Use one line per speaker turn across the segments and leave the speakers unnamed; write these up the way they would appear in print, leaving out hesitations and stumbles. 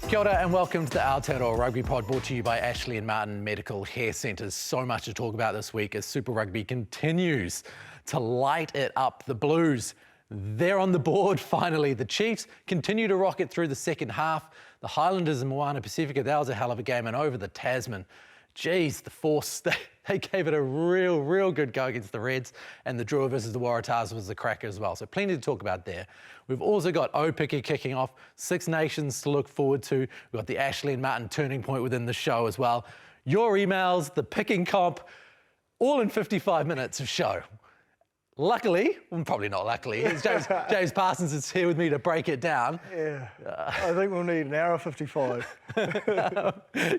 Kia ora and welcome to the Aotearoa Rugby Pod, brought to you by Ashley and Martin Medical Hair Centres. So much to talk about this week as Super Rugby continues to light it up. The Blues, they're on the board finally. The Chiefs continue to rocket through the second half. The Highlanders and Moana Pasifika, that was a hell of a game. And over the Tasman, geez, the Force, they gave it a real good go against the Reds, and the Drua versus the Waratahs was the cracker as well. So plenty to talk about there. We've also got Aupiki kicking off, Six Nations to look forward to. We've got the Ashley and Martin turning point within the show as well. Your emails, the picking comp, all in 55 minutes of show. Luckily, well, probably not luckily, James Parsons is here with me to break it down.
Yeah, I think we'll need an hour 55.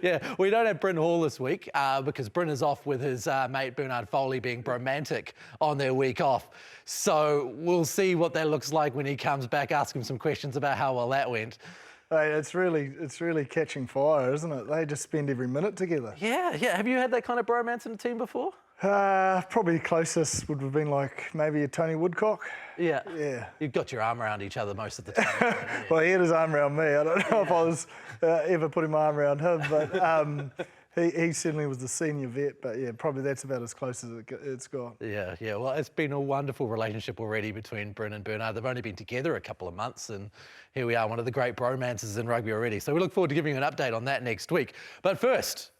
Yeah, we don't have Bryn Hall this week because Bryn is off with his mate Bernard Foley being bromantic on their week off. So we'll see what that looks like when he comes back, ask him some questions about how well that went.
Hey, it's really catching fire, isn't it? They just spend every minute together.
Yeah. Have you had that kind of bromance in the team before?
Probably closest would have been like maybe a Tony Woodcock.
Yeah.
Yeah.
You've got your arm around each other most of the time. Yeah.
Well, he had his arm around me. I don't know if I was ever putting my arm around him, but he certainly was the senior vet. But yeah, probably that's about as close as it's got.
Yeah. Well, it's been a wonderful relationship already between Bryn and Bernard. They've only been together a couple of months, and here we are, one of the great bromances in rugby already. So we look forward to giving you an update on that next week. But first,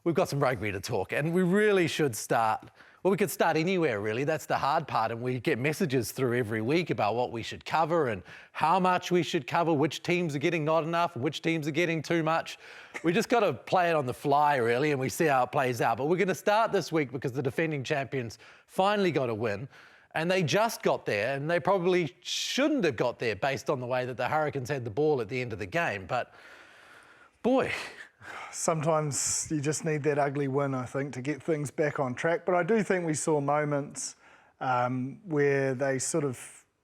we've got some rugby to talk, and we really should start. Well, we could start anywhere, really. That's the hard part, and we get messages through every week about what we should cover and how much we should cover, which teams are getting not enough, which teams are getting too much. We just got to play it on the fly, really, and we see how it plays out. But we're going to start this week because the defending champions finally got a win, and they just got there, and they probably shouldn't have got there based on the way that the Hurricanes had the ball at the end of the game. But, boy,
sometimes you just need that ugly win, I think, to get things back on track. But I do think we saw moments where they sort of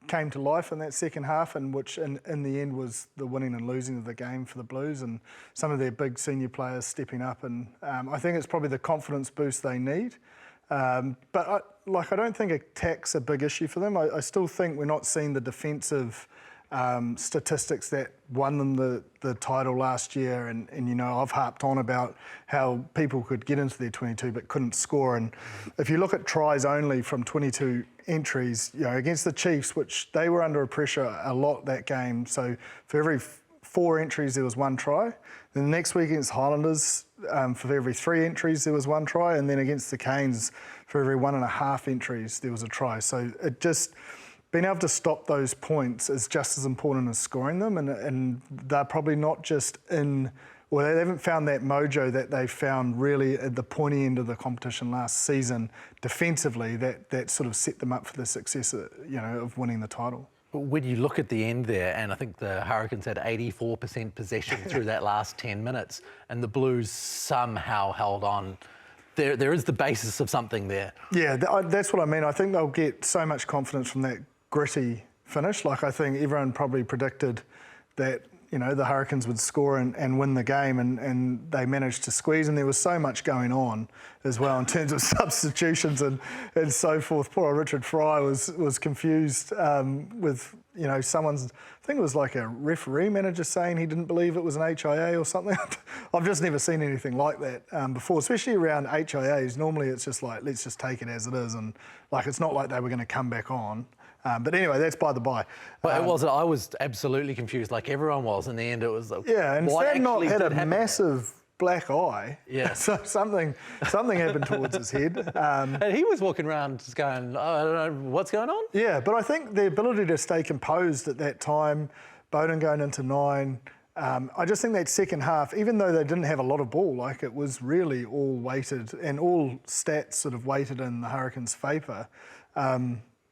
came to life in that second half, and which in the end was the winning and losing of the game for the Blues, and some of their big senior players stepping up. And I think it's probably the confidence boost they need. But I don't think attack's a big issue for them. I still think we're not seeing the defensive statistics that won them the title last year, and you know, I've harped on about how people could get into their 22 but couldn't score. And if you look at tries only from 22 entries, you know, against the Chiefs, which they were under pressure a lot that game, so for every 4 entries there was 1 try. Then the next week against Highlanders, for every 3 entries there was 1 try, and then against the Canes, for every 1.5 entries there was a try. So it just, being able to stop those points is just as important as scoring them, and they're probably not just in, well, they haven't found that mojo that they found really at the pointy end of the competition last season defensively that sort of set them up for the success, you know, of winning the title.
When you look at the end there, and I think the Hurricanes had 84% possession through that last 10 minutes, and the Blues somehow held on. There is the basis of something there. Yeah,
that's what I mean. I think they'll get so much confidence from that gritty finish. Like, I think everyone probably predicted that, you know, the Hurricanes would score and win the game, and they managed to squeeze, and there was so much going on as well in terms of substitutions and so forth. Poor Richard Fry was confused with, you know, I think it was like a referee manager saying he didn't believe it was an HIA or something. I've just never seen anything like that before, especially around HIAs. Normally it's just like, let's just take it as it is, and like, it's not like they were going to come back on. But anyway, that's by the by.
Well, it wasn't. I was absolutely confused, like everyone was. In the end, it was like,
yeah, and Stadnot had a massive black eye.
Yeah.
So something happened towards his head.
And he was walking around just going, oh, I don't know what's going on.
Yeah, but I think the ability to stay composed at that time, Bowden going into 9, I just think that second half, even though they didn't have a lot of ball, like, it was really all weighted, and all stats sort of weighted in the Hurricanes' favour.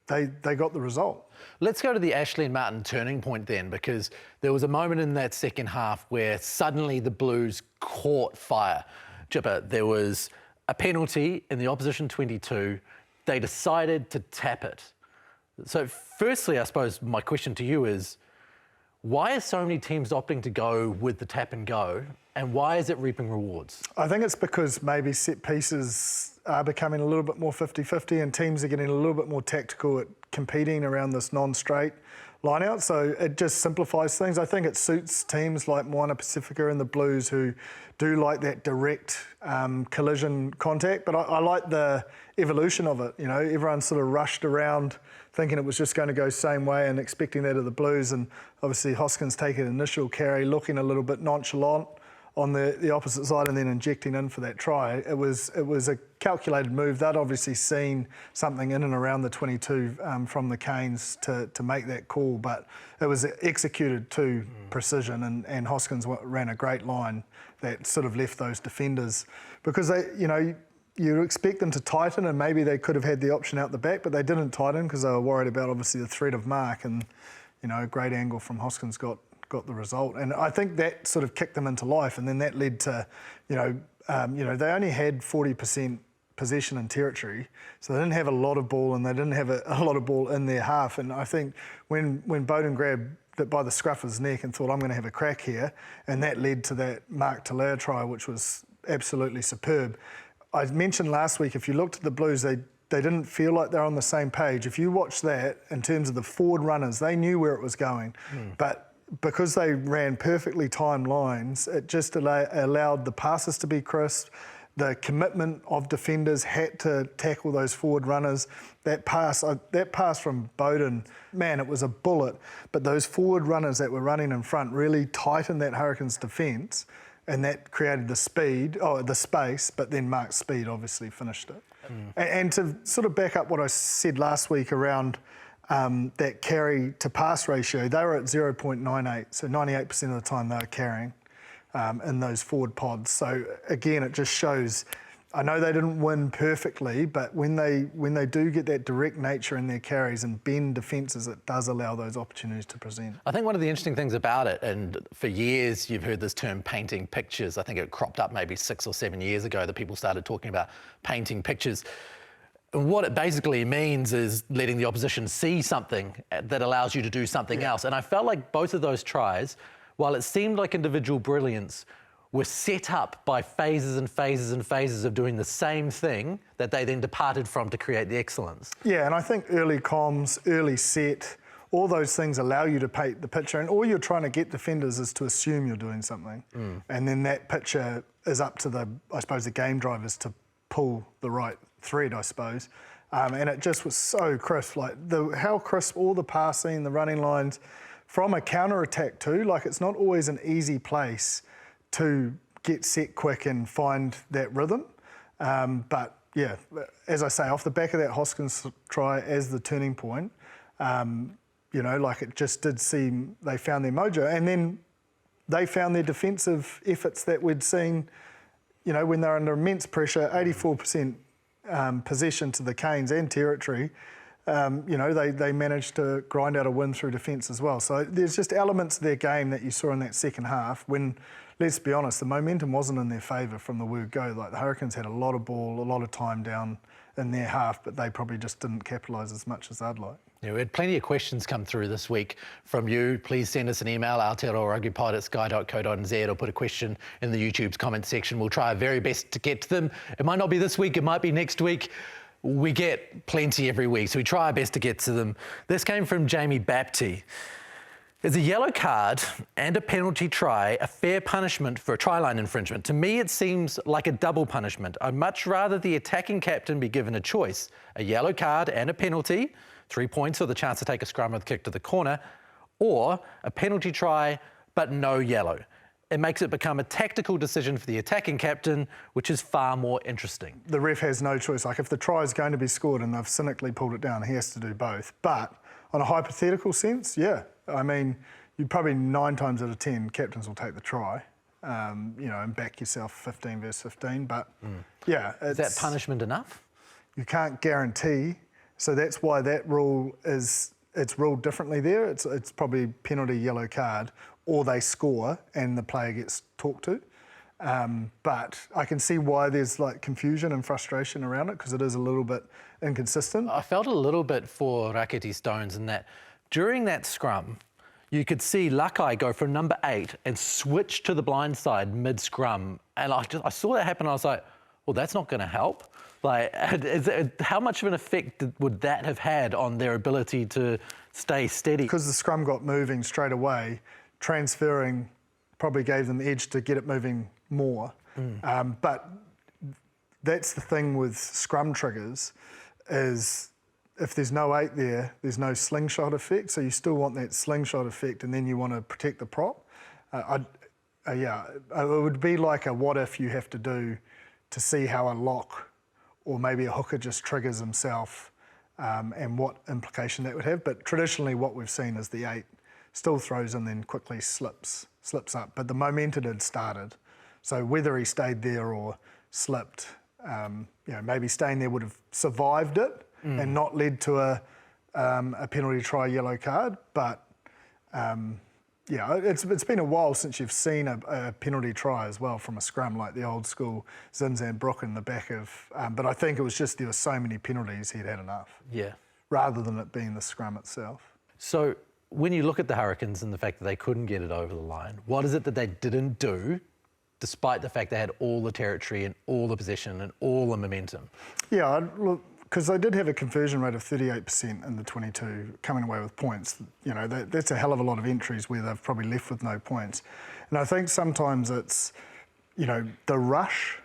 They got the result.
Let's go to the Ashley and Martin turning point then, because there was a moment in that second half where suddenly the Blues caught fire. Chipper, there was a penalty in the opposition 22. They decided to tap it. So firstly, I suppose my question to you is, why are so many teams opting to go with the tap and go, and why is it reaping rewards?
I think it's because maybe set pieces are becoming a little bit more 50-50, and teams are getting a little bit more tactical at competing around this non-straight. line out. So it just simplifies things. I think it suits teams like Moana Pasifika and the Blues who do like that direct collision contact. But I like the evolution of it. You know, everyone sort of rushed around thinking it was just going to go same way and expecting that of the Blues. And obviously Hoskins taking an initial carry, looking a little bit nonchalant on the opposite side and then injecting in for that try. It was a calculated move. They'd obviously seen something in and around the 22 from the Canes to make that call, but it was executed to precision, and Hoskins ran a great line that sort of left those defenders, because they, you know, you expect them to tighten, and maybe they could have had the option out the back, but they didn't tighten because they were worried about obviously the threat of mark, and you know, a great angle from Hoskins got the result. And I think that sort of kicked them into life, and then that led to, they only had 40% possession and territory, so they didn't have a lot of ball, and they didn't have a lot of ball in their half. And I think when Bowden grabbed it by the scruff of his neck and thought, I'm going to have a crack here, and that led to that Mark Talea try, which was absolutely superb. I mentioned last week, if you looked at the Blues, they didn't feel like they're on the same page. If you watch that, in terms of the forward runners, they knew where it was going, but because they ran perfectly timed lines, it just allowed the passes to be crisp. The commitment of defenders had to tackle those forward runners. That pass from Bowden, man, it was a bullet. But those forward runners that were running in front really tightened that Hurricanes defence, and that created the space, but then Mark's speed obviously finished it. And to sort of back up what I said last week around that carry to pass ratio, they were at 0.98, so 98% of the time they were carrying in those forward pods. So again, it just shows, I know they didn't win perfectly, but when they do get that direct nature in their carries and bend defences, it does allow those opportunities to present.
I think one of the interesting things about it, and for years you've heard this term painting pictures, I think it cropped up maybe 6 or 7 years ago that people started talking about painting pictures. And what it basically means is letting the opposition see something that allows you to do something else. And I felt like both of those tries, while it seemed like individual brilliance, were set up by phases and phases and phases of doing the same thing that they then departed from to create the excellence.
Yeah, and I think early comms, early set, all those things allow you to paint the picture, and all you're trying to get defenders is to assume you're doing something. And then that picture is up to the game drivers to pull the right thread, I suppose. And it just was so crisp, like how crisp all the passing, the running lines, from a counter-attack too. Like, it's not always an easy place to get set quick and find that rhythm. But yeah, as I say, off the back of that Hoskins try as the turning point, it just did seem they found their mojo. And then they found their defensive efforts that we'd seen, when they're under immense pressure, 84% possession to the Canes and territory. They managed to grind out a win through defence as well. So there's just elements of their game that you saw in that second half when, let's be honest, the momentum wasn't in their favour from the word go. Like, the Hurricanes had a lot of ball, a lot of time down in their half, but they probably just didn't capitalise as much as they'd like.
Yeah, we had plenty of questions come through this week from you. Please send us an email, aotearoa@sky.co.nz, or put a question in the YouTube's comment section. We'll try our very best to get to them. It might not be this week, it might be next week. We get plenty every week, so we try our best to get to them. This came from Jamie Bapty. Is a yellow card and a penalty try a fair punishment for a try line infringement? To me, it seems like a double punishment. I'd much rather the attacking captain be given a choice, a yellow card and a penalty, 3 points or the chance to take a scrum with a kick to the corner, or a penalty try but no yellow. It makes it become a tactical decision for the attacking captain, which is far more interesting.
The ref has no choice. Like, if the try is going to be scored and they've cynically pulled it down, he has to do both. But on a hypothetical sense, yeah. I mean, you probably 9 times out of 10, captains will take the try, and back yourself 15 versus 15. But yeah.
Is that punishment enough?
You can't guarantee. So that's why that rule it's ruled differently there. It's probably penalty, yellow card, or they score and the player gets talked to. But I can see why there's confusion and frustration around it, because it is a little bit inconsistent.
I felt a little bit for Raketi Stones in that during that scrum, you could see Lakai go from number 8 and switch to the blind side mid-scrum. And I saw that happen, and I was like, well, that's not going to help. Like, how much of an effect would that have had on their ability to stay steady?
Because the scrum got moving straight away, transferring probably gave them the edge to get it moving more. But that's the thing with scrum triggers, is if there's no 8 there, there's no slingshot effect. So you still want that slingshot effect, and then you want to protect the prop. It would be like a what if you have to do to see how a lock or maybe a hooker just triggers himself, and what implication that would have. But traditionally what we've seen is the 8 still throws and then quickly slips up. But the momentum had started. So whether he stayed there or slipped, maybe staying there would have survived it and not led to a penalty try, yellow card. But it's been a while since you've seen a penalty try as well from a scrum, like the old school Zinzan Brook in the back of. But I think it was just there were so many penalties he'd had enough.
Yeah.
Rather than it being the scrum itself.
So when you look at the Hurricanes and the fact that they couldn't get it over the line, what is it that they didn't do, despite the fact they had all the territory and all the possession and all the momentum? Yeah,
look, because they did have a conversion rate of 38% in the 22, coming away with points. That's a hell of a lot of entries where they've probably left with no points. And I think sometimes it's, the rush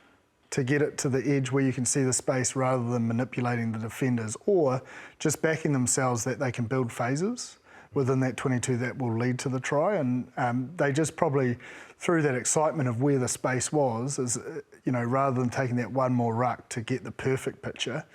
to get it to the edge where you can see the space rather than manipulating the defenders, or just backing themselves that they can build phases within that 22 that will lead to the try. And they just probably, through that excitement of where the space was, rather than taking that one more ruck to get the perfect picture,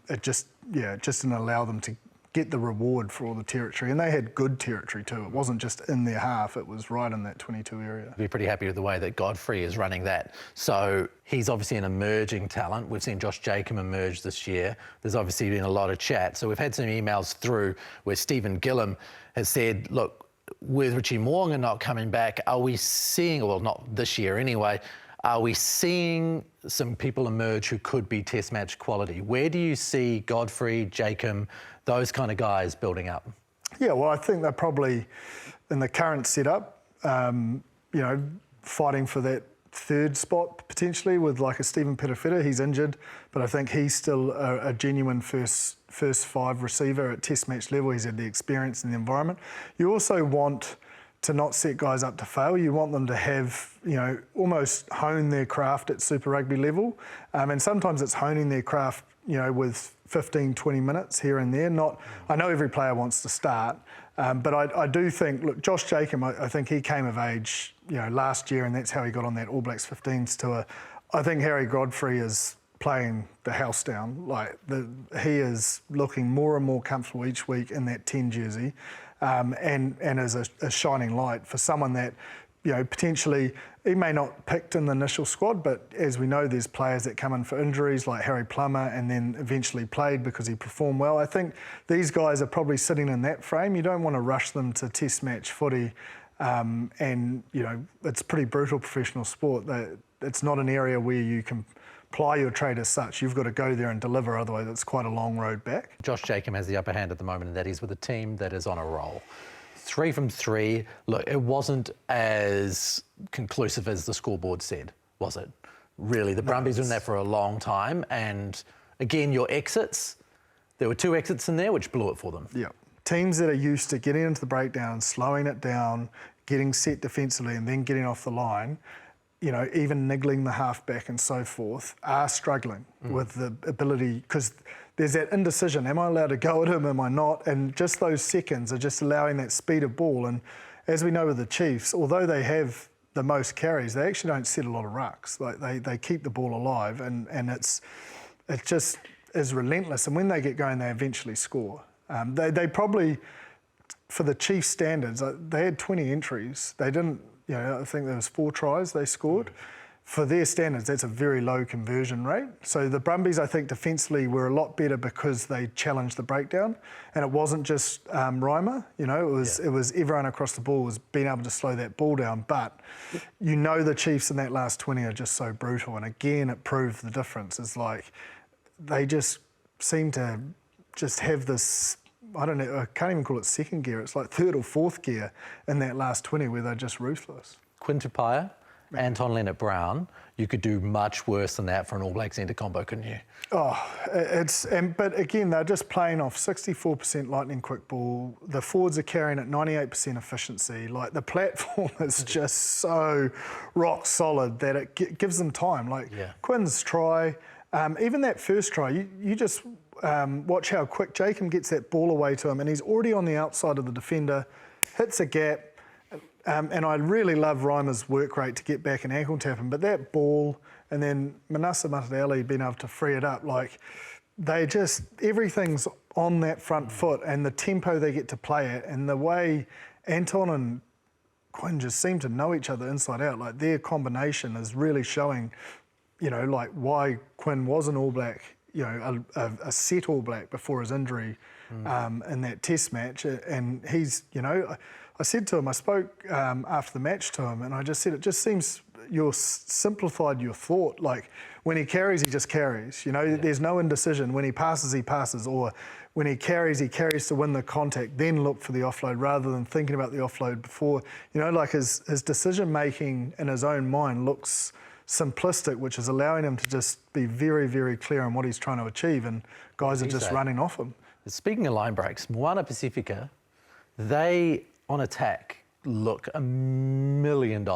it just didn't allow them to get the reward for all the territory. And they had good territory too. It wasn't just in their half, it was right in that 22 area.
I'd be pretty happy with the way that Godfrey is running that. So he's obviously an emerging talent. We've seen Josh Jacob emerge this year. There's obviously been a lot of chat. So we've had some emails through where Stephen Gillum has said, look, with Richie Moanga not coming back, are we seeing, well, not this year anyway, are we seeing some people emerge who could be test match quality? Where do you see Godfrey, Jacob, those kind of guys building up?
Yeah, well, I think they're probably, in the current setup, fighting for that third spot potentially with like a Stephen Perifeta. He's injured, but I think he's still a genuine first 5 receiver at test match level. He's had the experience and the environment. You also want to not set guys up to fail. You want them to have, almost hone their craft at Super Rugby level. And sometimes it's honing their craft, with 15, 20 minutes here and there. I know every player wants to start, but I do think, look, Josh Jacob, I think he came of age, last year, and that's how he got on that All Blacks 15s tour. I think Harry Godfrey is playing the house down. He is looking more and more comfortable each week in that 10 jersey. And as a shining light for someone that, potentially he may not picked in the initial squad, but as we know, there's players that come in for injuries like Harry Plummer and then eventually played because he performed well. I think these guys are probably sitting in that frame. You don't want to rush them to test match footy, and it's pretty brutal professional sport. It's not an area where you can ply your trade as such. You've got to go there and deliver, otherwise it's quite a long road back.
Josh Jacob has the upper hand at the moment, and that he's with a team that is on a roll. 3 from 3. Look, it wasn't as conclusive as the scoreboard said, was it? Really, the Brumbies were in there for a long time, and again, your exits, there were 2 exits in there which blew it for them.
Yeah. Teams that are used to getting into the breakdown, slowing it down, getting set defensively and then getting off the line, even niggling the halfback and so forth, are struggling with the ability, because there's that indecision. Am I allowed to go at him? Am I not? And just those seconds are just allowing that speed of ball. And as we know with the Chiefs, although they have the most carries, they actually don't set a lot of rucks. They keep the ball alive, and it just is relentless. And when they get going, they eventually score. They probably, for the Chiefs standards, they had 20 entries. They didn't. I think there was 4 tries they scored. For their standards, that's a very low conversion rate. So the Brumbies, I think, defensively were a lot better because they challenged the breakdown, and it wasn't just Reimer. It was everyone across the ball was being able to slow that ball down. But the Chiefs in that last 20 are just so brutal, and again, it proved the difference. It's like they just seem to just have this. I don't know, I can't even call it second gear. It's like third or fourth gear in that last 20 where they're just ruthless.
Quinn Tupaea Anton Leonard-Brown, you could do much worse than that for an All Black centre combo, couldn't you?
But again, they're just playing off 64% lightning quick ball. The forwards are carrying at 98% efficiency. Like, the platform is just so rock solid that it gives them time. Like, Quinn's try, even that first try, you just watch how quick Jacob gets that ball away to him, and he's already on the outside of the defender, hits a gap. And I really love Reimer's work rate to get back and ankle tap him, but that ball and then Manasa Matatū being able to free it up, like, they just, everything's on that front foot, and the tempo they get to play it, and the way Anton and Quinn just seem to know each other inside out, like, their combination is really showing, you know, like, why Quinn was an All Black, you know, a set All Black before his injury in that test match. And he's, you know, I said to him, I spoke after the match to him, and I just said, it just seems you've simplified your thought. Like, when he carries, he just carries. You know, there's no indecision. When he passes, or when he carries to win the contact, then look for the offload rather than thinking about the offload before. You know, like, his decision making in his own mind looks simplistic, which is allowing him to just be very, very clear on what he's trying to achieve, and guys are just running off him.
Speaking of line breaks, Moana Pasifika, they on attack look $1 million.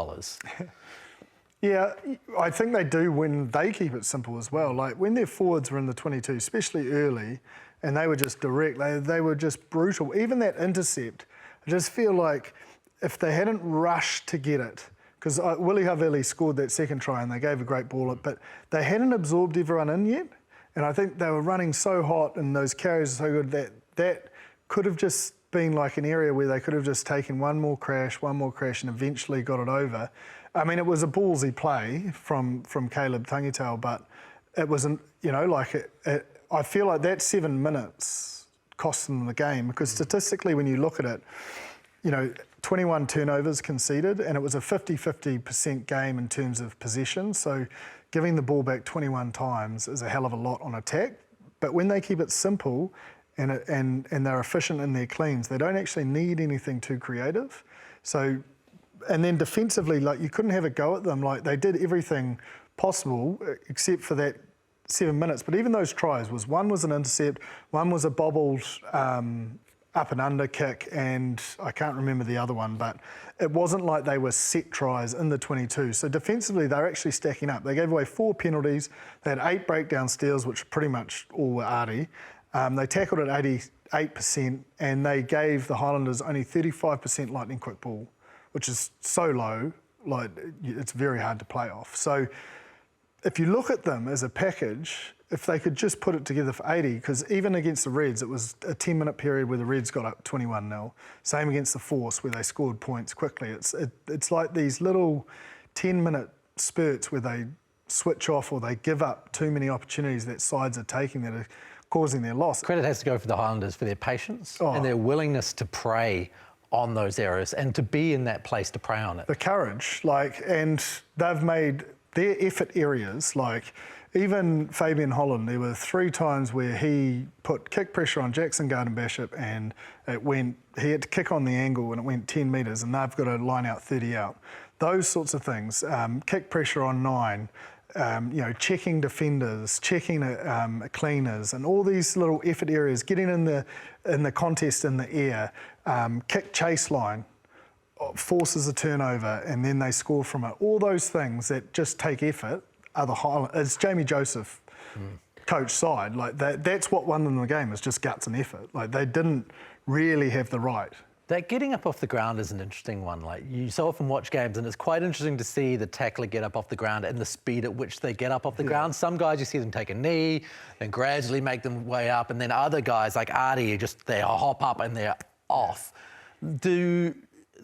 Yeah, I think they do when they keep it simple as well. Like, when their forwards were in the 22, especially early, and they were just direct, they were just brutal. Even that intercept, I just feel like if they hadn't rushed to get it, because Willie Havili scored that second try and they gave a great ball up, but they hadn't absorbed everyone in yet. And I think they were running so hot and those carries are so good that could have just been like an area where they could have just taken one more crash and eventually got it over. I mean, it was a ballsy play from Caleb Tangitau, but it wasn't, you know, like, I feel like that 7 minutes cost them the game, because statistically, when you look at it, you know, 21 turnovers conceded, and it was a 50-50% game in terms of possession. So giving the ball back 21 times is a hell of a lot on attack. But when they keep it simple and they're efficient in their cleans, they don't actually need anything too creative. So, and then defensively, like, you couldn't have a go at them. Like, they did everything possible except for that 7 minutes. But even those tries, one was an intercept, one was a bobbled up and under kick, and I can't remember the other one, but it wasn't like they were set tries in the 22. So defensively, they're actually stacking up. They gave away 4 penalties. They had 8 breakdown steals, which pretty much all were Artie. They tackled at 88%, and they gave the Highlanders only 35% lightning quick ball, which is so low, like, it's very hard to play off. So if you look at them as a package, if they could just put it together for 80, because even against the Reds, it was a 10-minute period where the Reds got up 21-0. Same against the Force, where they scored points quickly. It's like these little 10-minute spurts where they switch off or they give up too many opportunities that sides are taking that are causing their loss.
Credit has to go for the Highlanders for their patience and their willingness to prey on those errors and to be in that place to prey on it. The
courage, like, and they've made their effort areas, like, even Fabian Holland, there were 3 times where he put kick pressure on Jackson Garden-Bishop and he had to kick on the angle and it went 10 metres and they've got to line out 30 out. Those sorts of things, kick pressure on 9, you know, checking defenders, checking cleaners, and all these little effort areas, getting in the contest in the air, kick chase line, forces a turnover and then they score from it. All those things that just take effort are the Highlanders. It's Maia Joseph coach side. Like, that's what won them the game, is just guts and effort. Like, they didn't really have the right.
That getting up off the ground is an interesting one. Like, you so often watch games and it's quite interesting to see the tackler get up off the ground and the speed at which they get up off the ground. Some guys, you see them take a knee and gradually make them way up, and then other guys like Artie, they hop up and they're off. Do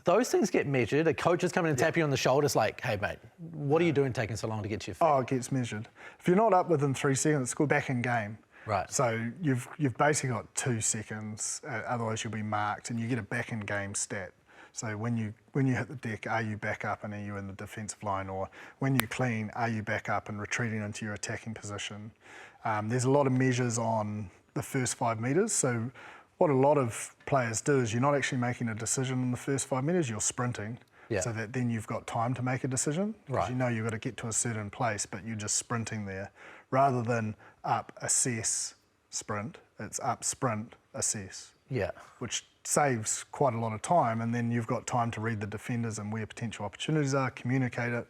those things get measured? A coach is coming and tap you on the shoulders like, hey, mate, what are you doing taking so long to get to your feet?
Oh, it gets measured. If you're not up within 3 seconds, it's called back in game.
Right.
So you've basically got 2 seconds, otherwise you'll be marked, and you get a back in game stat. So when you hit the deck, are you back up and are you in the defensive line? Or when you clean, are you back up and retreating into your attacking position? There's a lot of measures on the first 5 metres. So what a lot of players do is you're not actually making a decision in the first 5 metres, you're sprinting. so that then you've got time to make a decision. Because
Right.
you know you've got to get to a certain place, but you're just sprinting there. Rather than up, assess, sprint, it's up, sprint, assess.
Yeah.
Which saves quite a lot of time, and then you've got time to read the defenders and where potential opportunities are, communicate it.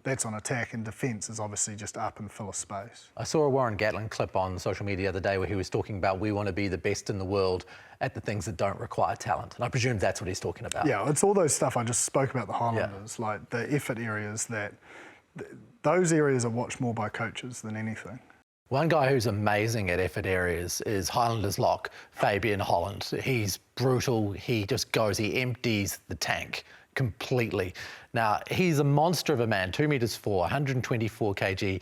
That's on attack, and defence is obviously just up and fill a space.
I saw a Warren Gatland clip on social media the other day where he was talking about we want to be the best in the world at the things that don't require talent. And I presume that's what he's talking about.
Yeah, it's all those stuff I just spoke about the Highlanders, like the effort areas those areas are watched more by coaches than anything.
One guy who's amazing at effort areas is Highlanders lock, Fabian Holland. He's brutal, he just goes, he empties the tank completely. Now, he's a monster of a man, 2 metres 4, 124 kg,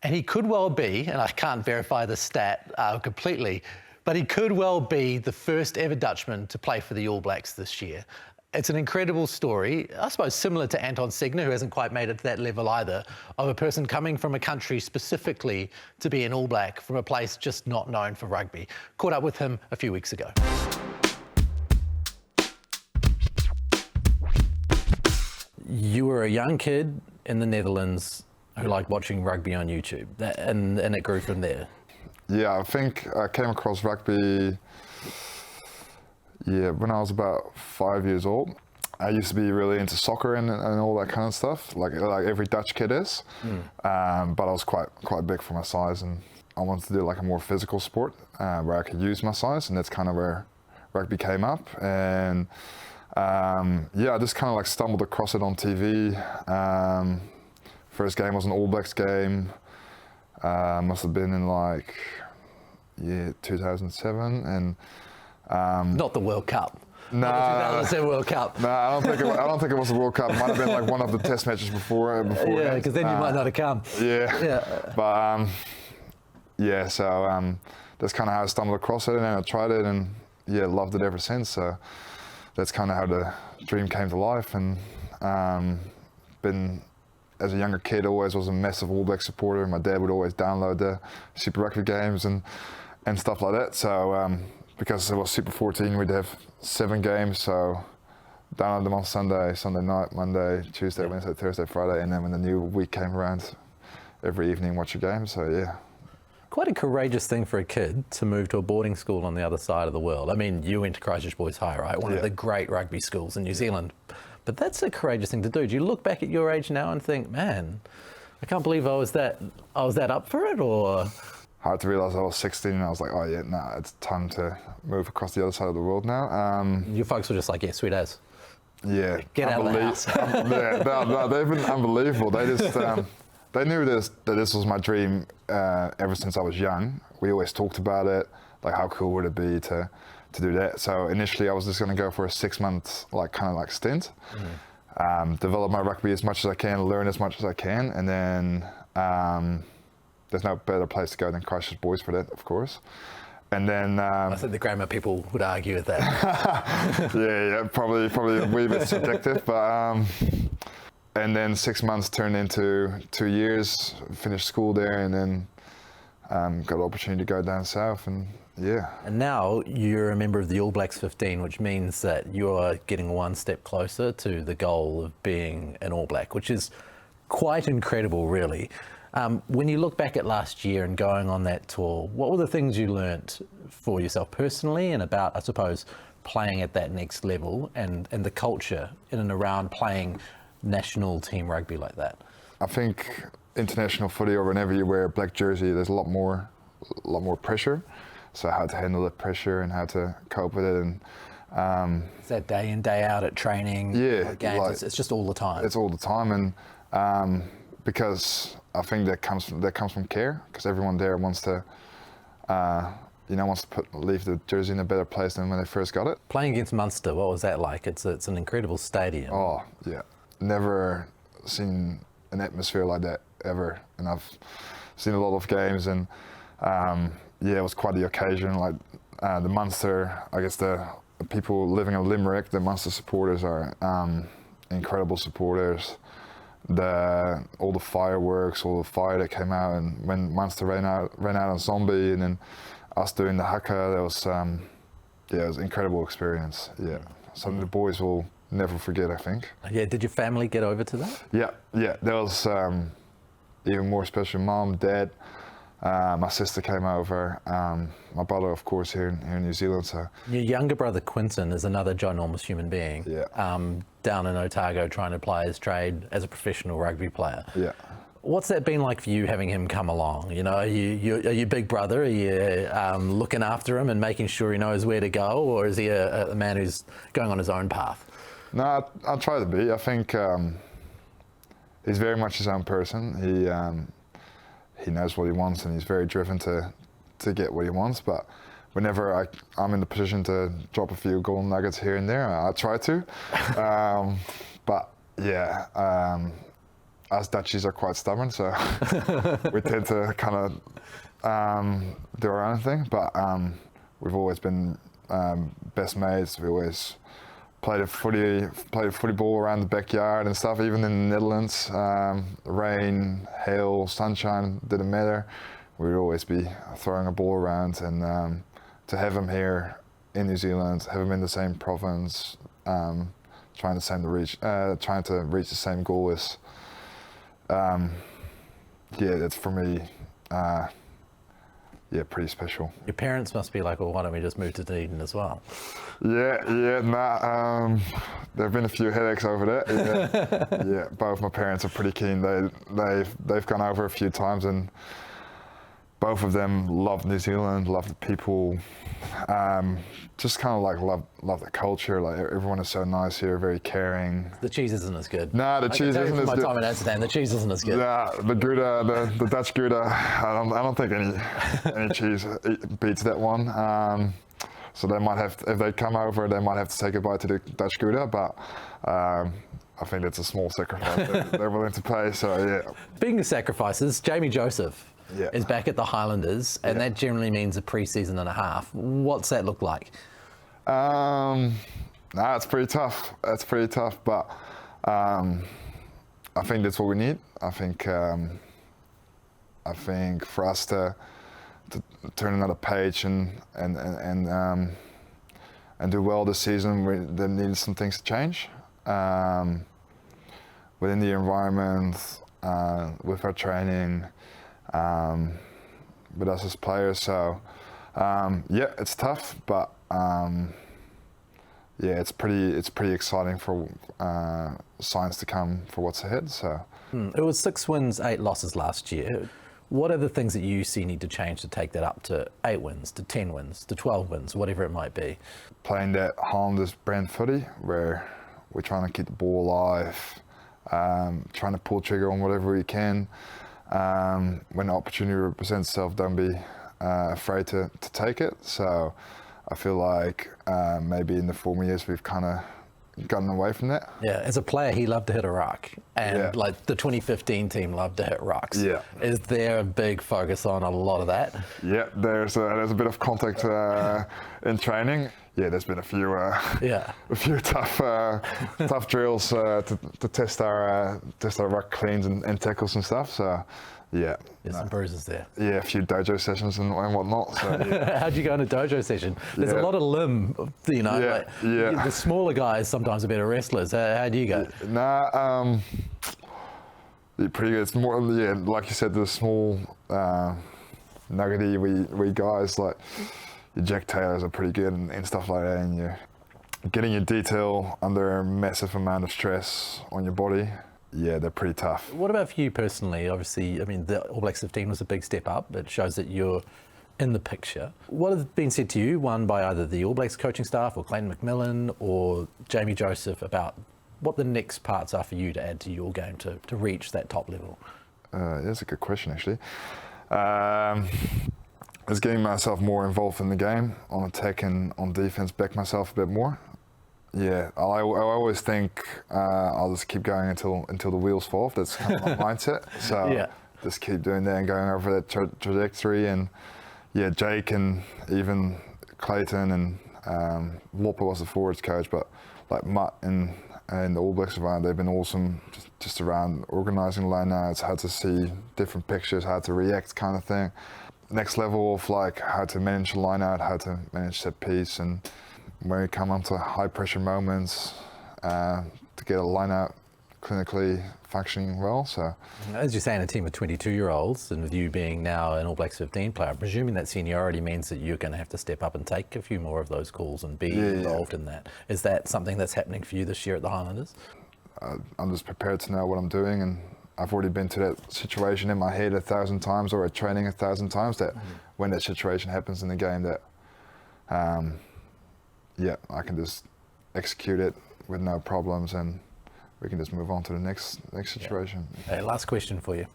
and he could well be, and I can't verify the stat completely, but he could well be the first ever Dutchman to play for the All Blacks this year. It's an incredible story, I suppose similar to Anton Segner, who hasn't quite made it to that level either, of a person coming from a country specifically to be an All Black from a place just not known for rugby. Caught up with him a few weeks ago. You were a young kid in the Netherlands who liked watching rugby on YouTube, and it grew from there.
Yeah, I think I came across rugby when I was about 5 years old. I used to be really into soccer and all that kind of stuff, like every Dutch kid is. But I was quite big for my size, and I wanted to do like a more physical sport where I could use my size, and that's kind of where rugby came up. And I just kind of like stumbled across it on TV. First game was an All Blacks game. Must have been in 2007, and
Not the World Cup.
Nah,
Not the 2007 World Cup.
No, I don't think it was the World Cup. It might have been like one of the test matches before.
Yeah, because then you might not have come.
Yeah. But so that's kind of how I stumbled across it, and then I tried it, and loved it ever since. So that's kind of how the dream came to life, and been, as a younger kid, always was a massive All Black supporter. My dad would always download the Super Rugby games and stuff like that. So because it was Super 14, we'd have 7 games. So download them on Sunday night, Monday, Tuesday, Wednesday, Thursday, Friday, and then when the new week came around, every evening watch a game. So yeah.
Quite a courageous thing for a kid to move to a boarding school on the other side of the world. I mean, you went to Christchurch Boys High, right? One of the great rugby schools in New Zealand. But that's a courageous thing to do. Do you look back at your age now and think, man, I can't believe I was that up for it, or?
Hard to realise I was 16 and I was like, oh yeah, it's time to move across the other side of the world now.
Your folks were just like, yeah, sweet as.
Yeah.
Get out of the house.
They've been unbelievable. They just, they knew that this was my dream ever since I was young. We always talked about it, like how cool would it be to do that. So initially I was just going to go for a 6-month stint, develop my rugby as much as I can, learn as much as I can, and then there's no better place to go than Christchurch Boys for that, of course. And then
I think the grammar people would argue with that.
yeah, probably a wee bit subjective, but and then 6 months turned into 2 years, finished school there, and then got an opportunity to go down south, and yeah.
And now you're a member of the All Blacks 15, which means that you're getting one step closer to the goal of being an All Black, which is quite incredible, really. When you look back at last year and going on that tour, what were the things you learnt for yourself personally and about, I suppose, playing at that next level and the culture in and around playing national team rugby like that? I
think international footy, or whenever you wear a black jersey, there's a lot more pressure. So how to handle the pressure and how to cope with it, and
is that day in, day out at training? Games, it's just all the time.
It's all the time, and because I think that comes from care, because everyone there wants to leave the jersey in a better place than when they first got it.
Playing against Munster, what was that like? It's an incredible stadium.
Oh yeah, never seen an atmosphere like that ever, and I've seen a lot of games, and it was quite the occasion. Like the Munster, I guess the people living in Limerick, the Munster supporters are incredible supporters. All the fireworks, all the fire that came out, and when Munster ran out on Zombie, and then us doing the haka, that was it was an incredible experience. Yeah, some of the boys will never forget, I think.
Yeah, did your family get over to that?
Yeah, that was even more special. Mom, Dad, my sister came over, my brother, of course, here in New Zealand. So
Your younger brother Quinton is another ginormous human being.
Yeah.
Down in Otago trying to apply his trade as a professional rugby player.
yeah.
What's that been like for you, having him come along? You know, are you big brother? Are you looking after him and making sure he knows where to go, or is he a man who's going on his own path?
No, I try to be. I think he's very much his own person. He knows what he wants, and he's very driven to get what he wants. But whenever I'm in the position to drop a few golden nuggets here and there, I try to. But yeah, us Dutchies are quite stubborn, so we tend to kind of do our own thing. But we've always been best mates. We always played footy ball around the backyard and stuff. Even in the Netherlands, rain, hail, sunshine, didn't matter. We'd always be throwing a ball around. And to have him here in New Zealand, have him in the same province, trying to reach the same goal is, yeah, that's for me, yeah, pretty special.
Your parents must be like, well, why don't we just move to Dunedin as well?
Yeah, nah. There've been a few headaches over that. Yeah, yeah. Both my parents are pretty keen. They've gone over a few times, and both of them love New Zealand, love the people, just kind of like love the culture. Like everyone is so nice here, very caring.
The cheese isn't as good.
Nah, the cheese isn't as
my
good.
time in Amsterdam, the cheese isn't as good.
Nah, the Gouda, the Dutch Gouda. I don't think any cheese beats that one. So they might have, if they come over, they might have to say goodbye to the Dutch Gouda, but I think that's a small sacrifice they're willing to pay. So yeah.
Speaking of sacrifices, Maia Joseph is back at the Highlanders, and that generally means a pre-season and a half. What's that look like?
Nah, it's pretty tough. It's pretty tough, but I think that's what we need. I think for us to turn another page and do well this season, there needed some things to change within the environment, with our training, with us as players. So yeah, it's tough, but yeah, it's pretty exciting for signs to come for what's ahead. So
It was 6 wins, 8 losses last year. What are the things that you see need to change to take that up to 8 wins, to 10 wins, to 12 wins, whatever it might be?
Playing that Highlanders brand footy, where we're trying to keep the ball alive, trying to pull trigger on whatever we can. When the opportunity presents itself, don't be afraid to take it. So I feel like maybe in the former years we've kind of gotten away from that.
Yeah, as a player, he loved to hit a rock, and like the 2015 team loved to hit rocks.
Yeah.
Is there a big focus on a lot of that?
Yeah, there's a bit of contact in training. Yeah, there's been a few tough drills to test our ruck cleans and tackles and stuff. So yeah,
There's some bruises there.
yeah, a few dojo sessions and whatnot. So yeah.
How'd you go in a dojo session? There's a lot of limb, you know. The smaller guys sometimes are better wrestlers. How do you go?
Nah, pretty good. It's more, like you said, the small nuggety wee guys, like your Jack Taylors are pretty good and stuff like that, and you're getting your detail under a massive amount of stress on your body. Yeah, they're pretty tough.
What about for you personally? Obviously, I mean, the All Blacks 15 was a big step up. It shows that you're in the picture. What has been said to you, one by either the All Blacks coaching staff or Clayton McMillan or Maia Joseph, about what the next parts are for you to add to your game to reach that top level?
That's a good question, actually. It's getting myself more involved in the game, on attack and on defense, back myself a bit more. Yeah, I always think I'll just keep going until the wheels fall off. That's kind of my mindset. So just keep doing that and going over that trajectory. And yeah, Jake and even Clayton and Lopa was the forwards coach, but like Mutt and the All Blacks environment, they've been awesome just around organising lineouts, how to see different pictures, how to react, kind of thing. Next level of like how to manage a lineout, how to manage set piece, and when we come onto high pressure moments, to get a line-out clinically functioning well. So,
as you're saying, a team of 22-year-olds, and with you being now an All Blacks 15 player, I'm presuming that seniority means that you're going to have to step up and take a few more of those calls and be involved in that. Is that something that's happening for you this year at the Highlanders?
I'm just prepared to know what I'm doing, and I've already been to that situation in my head 1,000 times, or at training 1,000 times, that when that situation happens in the game, that I can just execute it with no problems, and we can just move on to the next situation.
Hey, last question for you.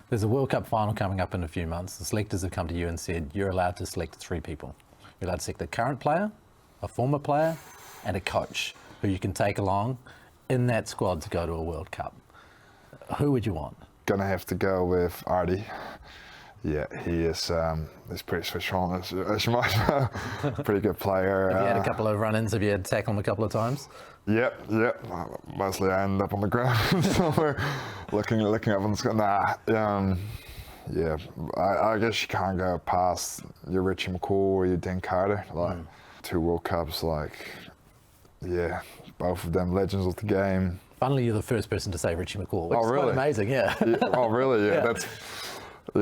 There's a World Cup final coming up in a few months. The selectors have come to you and said you're allowed to select 3 people. You're allowed to select a current player, a former player, and a coach who you can take along in that squad to go to a World Cup. Who would you want?
Gonna have to go with Artie. Yeah, he is. He's pretty switched on, as you might know. Pretty good player.
Have you had a couple of run-ins? Have you had to tackle him a couple of times?
Yep. Mostly I end up on the ground somewhere, looking up on the sky. Yeah, I guess you can't go past your Richie McCaw or your Dan Carter. Like 2 World Cups, both of them legends of the game.
Funnily, you're the first person to say Richie McCaw, which is
really?
quite amazing, yeah.
Oh, really? Yeah,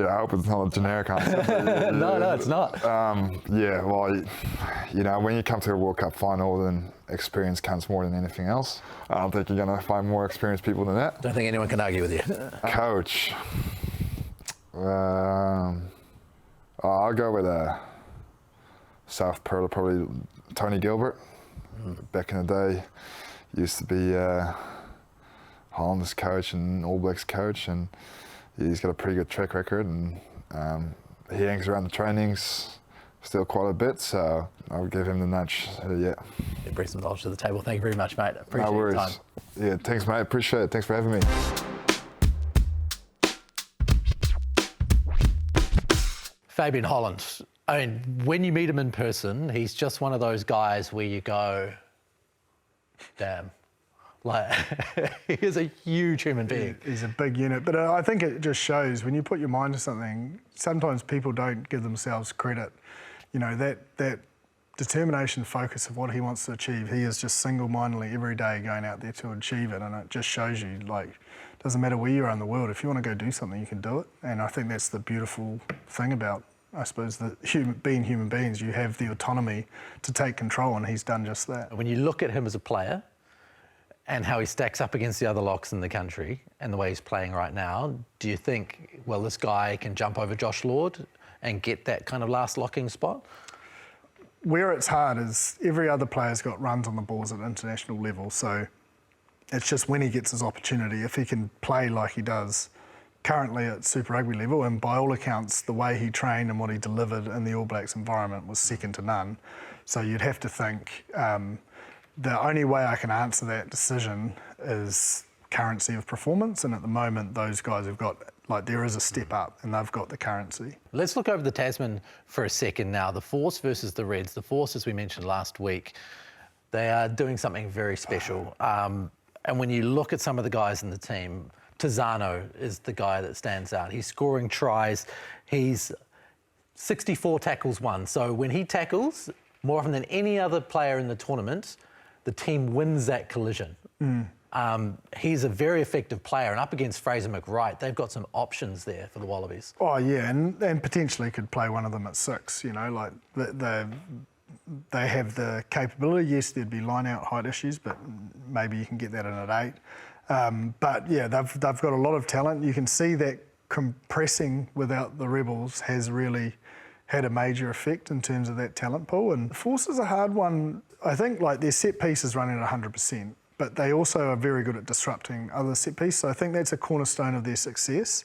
I hope it's not a generic answer.
No, it's not.
When you come to a World Cup final, then experience counts more than anything else. I don't think you're going to find more experienced people than that.
Don't think anyone can argue with you.
Coach. I'll go with South Perth, probably Tony Gilbert. Back in the day, used to be Highlanders coach and All Blacks coach, and he's got a pretty good track record, and he hangs around the trainings still quite a bit, so I would give him the nudge.
It brings some knowledge to the table. Thank you very much, mate. Appreciate your time.
Yeah, thanks, mate. Appreciate it. Thanks for having me.
Fabian Holland. I mean, when you meet him in person, he's just one of those guys where you go, damn. Like, he is a huge human being.
He's a big unit, but I think it just shows when you put your mind to something, sometimes people don't give themselves credit. You know, that determination, focus of what he wants to achieve, he is just single-mindedly every day going out there to achieve it, and it just shows you, like, it doesn't matter where you are in the world, if you want to go do something, you can do it. And I think that's the beautiful thing about, I suppose, being human beings. You have the autonomy to take control, and he's done just that.
When you look at him as a player and how he stacks up against the other locks in the country and the way he's playing right now, do you think, well, this guy can jump over Josh Lord and get that kind of last locking spot?
Where it's hard is every other player's got runs on the balls at international level, so it's just when he gets his opportunity, if he can play like he does currently at Super Rugby level, and by all accounts, the way he trained and what he delivered in the All Blacks environment was second to none. So you'd have to think the only way I can answer that decision is currency of performance, and at the moment, those guys have got, like, there is a step up and they've got the currency.
Let's look over the Tasman for a second now. The Force versus the Reds. The Force, as we mentioned last week, they are doing something very special. And when you look at some of the guys in the team, Tizano is the guy that stands out. He's scoring tries. He's 64 tackles won. So when he tackles, more often than any other player in the tournament, the team wins that collision. He's a very effective player, and up against Fraser McWright, they've got some options there for the Wallabies.
Oh yeah, and potentially could play one of them at 6. You know, like they have the capability. Yes, there'd be line-out height issues, but maybe you can get that in at 8. But yeah, they've got a lot of talent. You can see that compressing without the Rebels has really had a major effect in terms of that talent pool. And the Force is a hard one. I think, like, their set piece is running at 100%, but they also are very good at disrupting other set pieces. So I think that's a cornerstone of their success.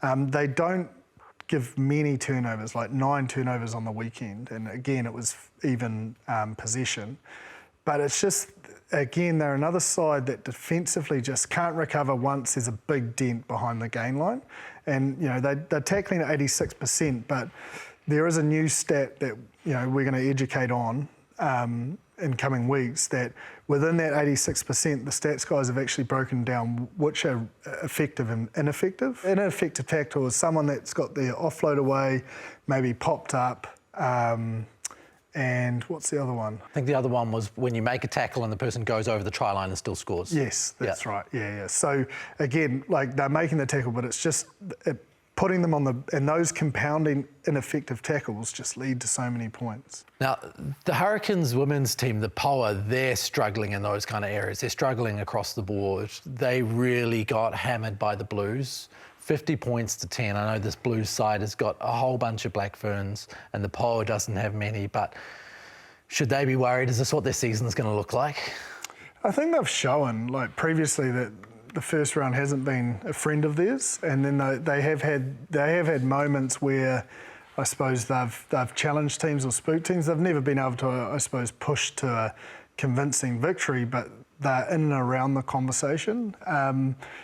They don't give many turnovers, like 9 turnovers on the weekend. And again, it was even possession. But it's just, again, they're another side that defensively just can't recover once there's a big dent behind the gain line. And, you know, they're tackling at 86%, but there is a new stat that, you know, we're going to educate on in coming weeks, that within that 86%, the stats guys have actually broken down which are effective and ineffective. An ineffective tackle is someone that's got their offload away, maybe popped up, and what's the other one?
I think the other one was when you make a tackle and the person goes over the try line and still scores.
Yes, that's right. Yeah. So again, like they're making the tackle, but it's just putting them on and those compounding ineffective tackles just lead to so many points.
Now, the Hurricanes women's team, the Poua, they're struggling in those kind of areas. They're struggling across the board. They really got hammered by the Blues. 50 points to 10. I know this Blues side has got a whole bunch of Black Ferns and the Poua doesn't have many, but should they be worried? Is this what their season's going to look like?
I think they've shown, like previously, that the first round hasn't been a friend of theirs, and then they have had moments where I suppose they've challenged teams or spooked teams. They've never been able to, I suppose, push to a convincing victory, but they're in and around the conversation.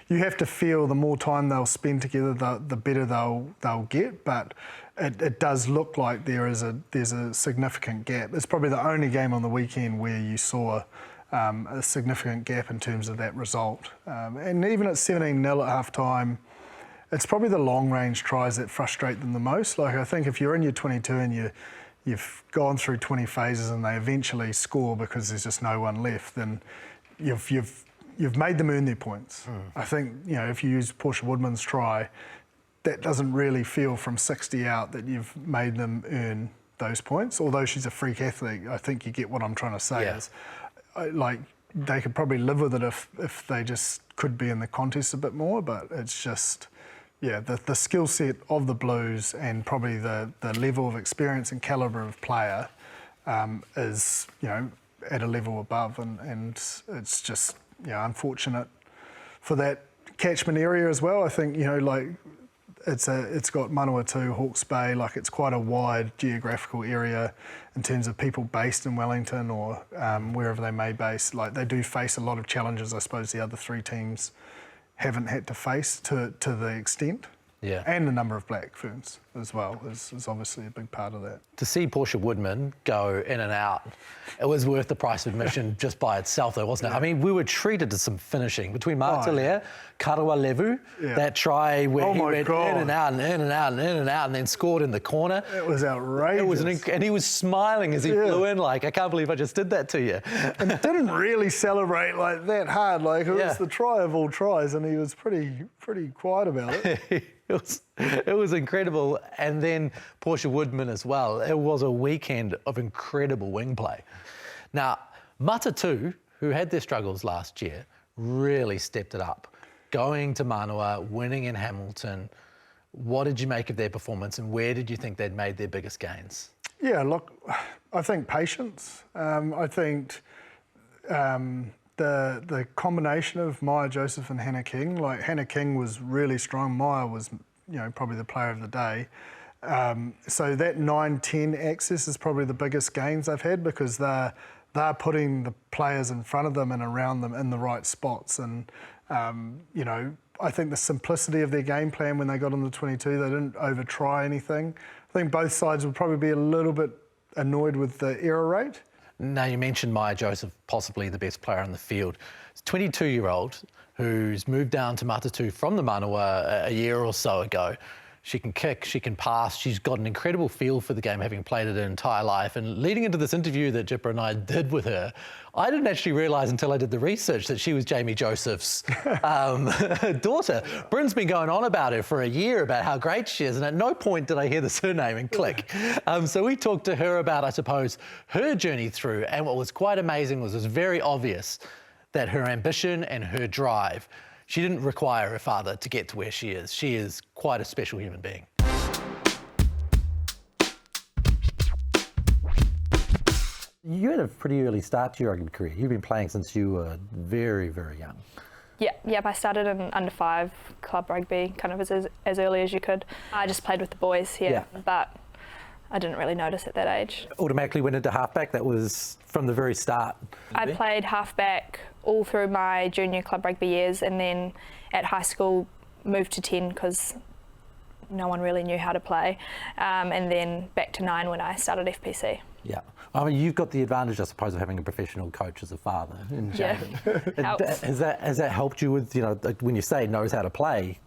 You have to feel the more time they'll spend together, the better they'll get. But it does look like there's a significant gap. It's probably the only game on the weekend where you saw a significant gap in terms of that result. And even at 17-0 at half time, it's probably the long range tries that frustrate them the most. Like I think if you're in your 22 and you've gone through 20 phases and they eventually score because there's just no one left, then you've made them earn their points. I think, if you use Portia Woodman's try, that doesn't really feel from 60 out that you've made them earn those points. Although she's a freak athlete, I think you get what I'm trying to say is, like, they could probably live with it if they just could be in the contest a bit more, but it's just, the skill set of the Blues and probably the level of experience and calibre of player is, at a level above, and it's just unfortunate for that catchment area as well. I think it's got Manawatu, Hawke's Bay, like it's quite a wide geographical area in terms of people based in Wellington or wherever they may base. Like they do face a lot of challenges. I suppose the other three teams haven't had to face to the extent.
Yeah.
And the number of Black Ferns as well is obviously a big part of that.
To see Portia Woodman go in and out, it was worth the price of admission just by itself, though, wasn't it? I mean, we were treated to some finishing between Martelea, Karawa Levu, that try where he went in and out and in and out and in and out and then scored in the corner.
It was outrageous.
And he was smiling as he flew in, like, I can't believe I just did that to you.
And didn't really celebrate like that hard. Like, it was the try of all tries, and he was pretty quiet about it.
It was incredible. And then Portia Woodman as well. It was a weekend of incredible wing play. Now, Matatū, who had their struggles last year, really stepped it up. Going to Manawa, winning in Hamilton. What did you make of their performance and where did you think they'd made their biggest gains?
Yeah, look, I think patience. I think the combination of Maia Joseph and Hannah King, like Hannah King was really strong. Maia was, probably the player of the day. So that 9-10 axis is probably the biggest gains they've had because they're putting the players in front of them and around them in the right spots. And, I think the simplicity of their game plan when they got on the 22, they didn't over-try anything. I think both sides would probably be a little bit annoyed with the error rate.
Now, you mentioned Maia Joseph, possibly the best player on the field. It's a 22-year-old who's moved down to Matatū from the Manawa a year or so ago. She can kick, she can pass, she's got an incredible feel for the game, having played it her entire life. And leading into this interview that Jipper and I did with her, I didn't actually realise until I did the research that she was Jamie Joseph's daughter. Bryn's been going on about her for a year, about how great she is, and at no point did I hear the surname and click. So we talked to her about, I suppose, her journey through, and what was quite amazing was it was very obvious that her ambition and her drive, she didn't require her father to get to where she is. She is quite a special human being. You had a pretty early start to your rugby career. You've been playing since you were very, very young.
Yeah, I started in under-5 club rugby, kind of as early as you could. I just played with the boys here, but I didn't really notice at that age.
Automatically went into halfback, that was from the very start.
I played halfback all through my junior club rugby years, and then at high school moved to 10 because no one really knew how to play, and then back to 9 when I started FPC.
Yeah. I mean, you've got the advantage, I suppose, of having a professional coach as a father in Jaden.
Helps.
Has that helped you with, like when you say knows how to play,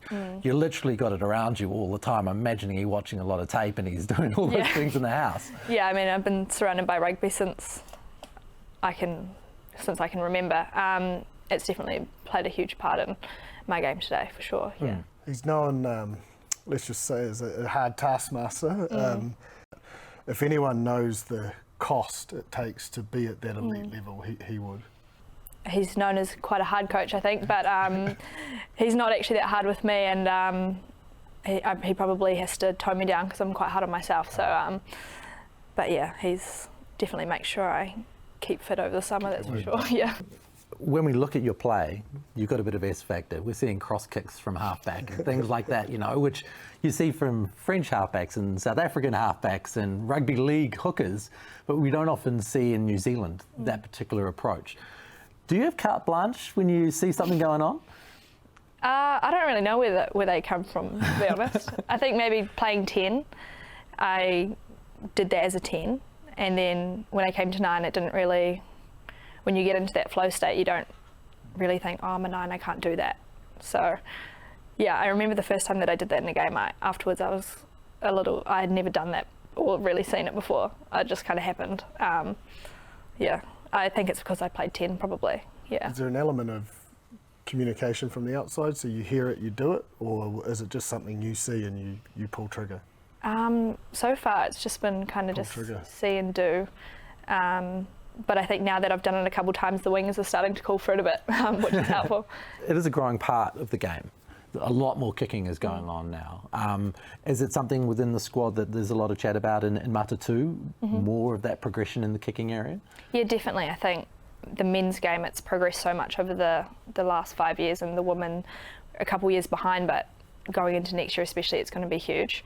you literally got it around you all the time. I'm imagining you watching a lot of tape and he's doing all those things in the house.
Yeah, I mean, I've been surrounded by rugby since I can remember. It's definitely played a huge part in my game today, for sure. Yeah.
He's known, let's just say, as a hard taskmaster. If anyone knows the cost it takes to be at that elite level, he would.
He's known as quite a hard coach, I think, but he's not actually that hard with me, and he probably has to tone me down because I'm quite hard on myself. So, but yeah, he's definitely makes sure I keep fit over the summer, that's for sure. Yeah.
When we look at your play, you've got a bit of S factor. We're seeing cross kicks from halfback and things like that, which you see from French halfbacks and South African halfbacks and rugby league hookers, but we don't often see in New Zealand that particular approach. Do you have carte blanche when you see something going on?
I don't really know where they come from, to be honest. I think maybe playing 10, I did that as a 10, and then when I came to 9, it didn't really. When you get into that flow state, you don't really think, oh, I'm a 9, I can't do that. So, yeah, I remember the first time that I did that in a game. Afterwards, I was I had never done that or really seen it before. It just kind of happened. Yeah, I think it's because I played 10, probably. Yeah.
Is there an element of communication from the outside, so you hear it, you do it, or is it just something you see and you pull trigger?
So far, it's just been kind of just see and do. But I think now that I've done it a couple of times, the wingers are starting to call for it a bit, which is helpful.
It is a growing part of the game. A lot more kicking is going on now. Is it something within the squad that there's a lot of chat about in Matatū, more of that progression in the kicking area? Yeah,
definitely. I think the men's game, it's progressed so much over the last 5 years, and the women a couple of years behind, but going into next year especially, it's going to be huge.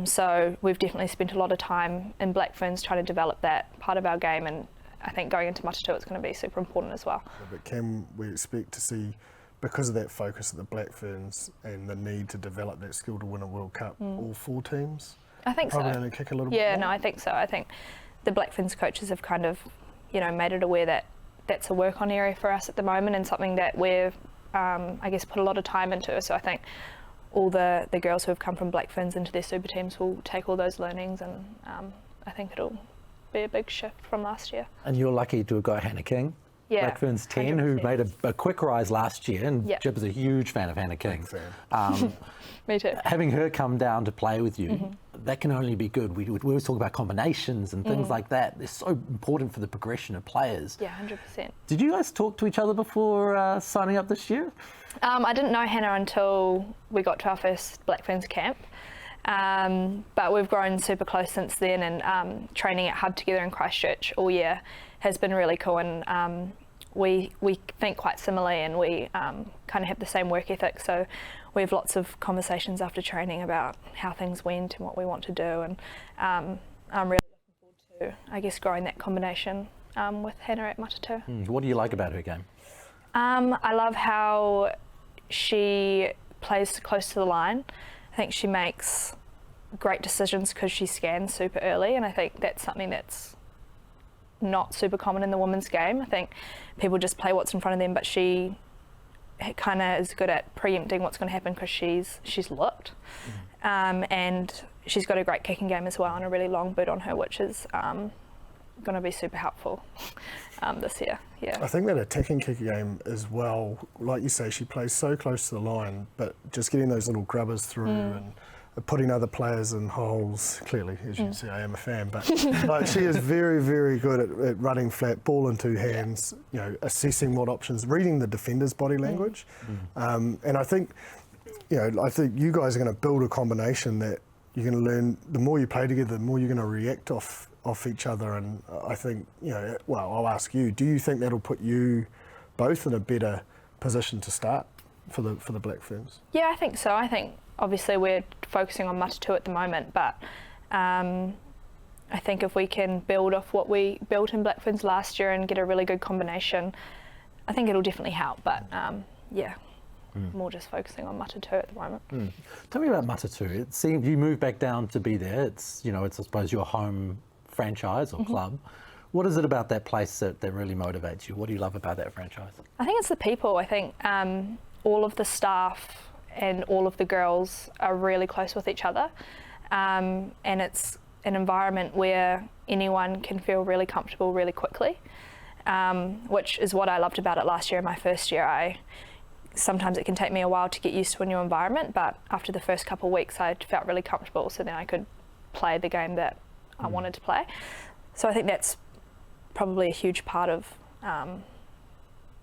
So we've definitely spent a lot of time in Black Ferns trying to develop that part of our game, and I think going into Matatū it's going to be super important as well.
But can we expect to see, because of that focus at the Black Ferns and the need to develop that skill to win a World Cup, all 4 teams?
I think
probably
so.
Only kick a little bit
Yeah,
more?
no, I think so. I think the Black Ferns coaches have kind of, made it aware that that's a work-on area for us at the moment, and something that we've, I guess, put a lot of time into. So I think all the girls who have come from Black Ferns into their super teams will take all those learnings, and I think it'll be a big shift from last year.
And you're lucky to have got Hannah King, Black Ferns 10, 100%. Who made a quick rise last year, and Jib is a huge fan of Hannah King.
Me too.
Having her come down to play with you, that can only be good. We always talk about combinations and things like that. They're so important for the progression of players.
Yeah, 100%.
Did you guys talk to each other before signing up this year?
I didn't know Hannah until we got to our first Black Ferns camp. But we've grown super close since then, and training at Hub together in Christchurch all year has been really cool, and we think quite similarly, and we kind of have the same work ethic, so we have lots of conversations after training about how things went and what we want to do, and I'm really looking forward to, I guess, growing that combination with Hannah at Matatū.
What do you like about her game?
I love how she plays close to the line. I think she makes great decisions because she scans super early, and I think that's something that's not super common in the women's game. I think people just play what's in front of them, but she kind of is good at preempting what's going to happen because she's looked. And she's got a great kicking game as well, and a really long boot on her, which is going to be super helpful this year. Yeah.
I think that attacking kicking game as well, like you say, she plays so close to the line, but just getting those little grubbers through and putting other players in holes. Clearly, as you can see, I am a fan, but like, she is very, very good at running flat, ball in 2 hands, assessing what options, reading the defender's body language. And I think you guys are going to build a combination that you're going to learn. The more you play together, the more you're going to react off each other, and I think, I'll ask you, do you think that'll put you both in a better position to start for the Black Ferns?
Yeah, I think so. I think obviously we're focusing on Matatū at the moment, but I think if we can build off what we built in Black Ferns last year and get a really good combination, I think it'll definitely help, but more just focusing on Matatū at the moment.
Tell me about Matatū. It seems you moved back down to be there. It's I suppose your home franchise or club. What is it about that place that really motivates you? What do you love about that franchise?
I think it's the people. I think all of the staff and all of the girls are really close with each other, and it's an environment where anyone can feel really comfortable really quickly, which is what I loved about it last year. In my first year, sometimes it can take me a while to get used to a new environment, but after the first couple of weeks I felt really comfortable, so then I could play the game that I wanted to play. So I think that's probably a huge part of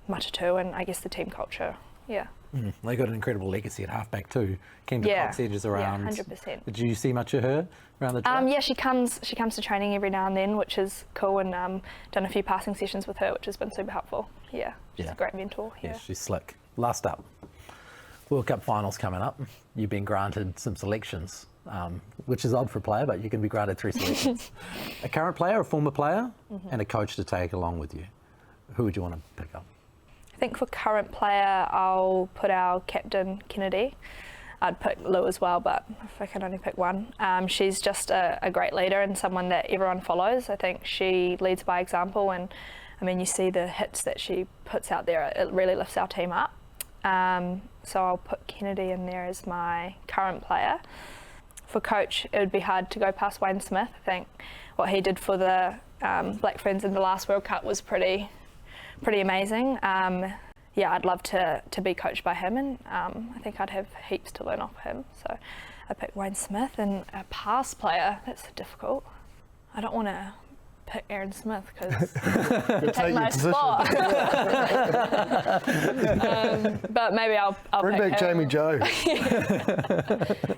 Matatū and I guess the team culture. Yeah.
They got an incredible legacy at halfback too. Came to Fox Edges around.
Yeah, 100%.
Did you see much of her around the track?
Yeah, she comes to training every now and then, which is cool, and done a few passing sessions with her, which has been super helpful. Yeah, she's a great mentor.
Yeah, she's slick. Last up, World Cup finals coming up. You've been granted some selections, which is odd for a player, but you can be granted 3 selections. A current player, a former player, and a coach to take along with you. Who would you want to pick up?
I think for current player, I'll put our captain, Kennedy. I'd pick Lou as well, but if I can only pick one. She's just a great leader and someone that everyone follows. I think she leads by example, and I mean, you see the hits that she puts out there, it really lifts our team up. So I'll put Kennedy in there as my current player. For coach, it would be hard to go past Wayne Smith. I think what he did for the Black Ferns in the last World Cup was pretty amazing. Yeah, I'd love to be coached by him, and I think I'd have heaps to learn off him. So I picked Wayne Smith. And a past player, that's difficult. I don't want to pick Aaron Smith because he'll take my spot. But maybe I'll
bring
pick
back
him.
Jamie Joe.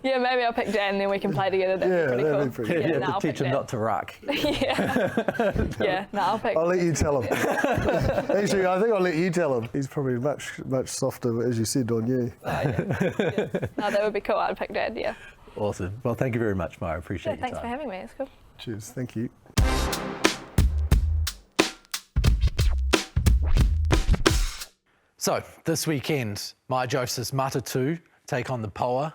Yeah, maybe I'll pick Dan and then we can play together. That'd be pretty cool.
That'd be pretty
You have to teach him not to ruck.
No, I'll pick.
I'll let you tell him. Actually, I think I'll let you tell him. He's probably much softer, as you said, on you.
No, that would be cool. I'd pick Dan, yeah.
Awesome. Well, thank you very much, Maia. Appreciate your
Thanks
time.
for having me. It's cool.
Cheers. Thank you.
So this weekend, Maia Joseph's Matatū take on the Poua.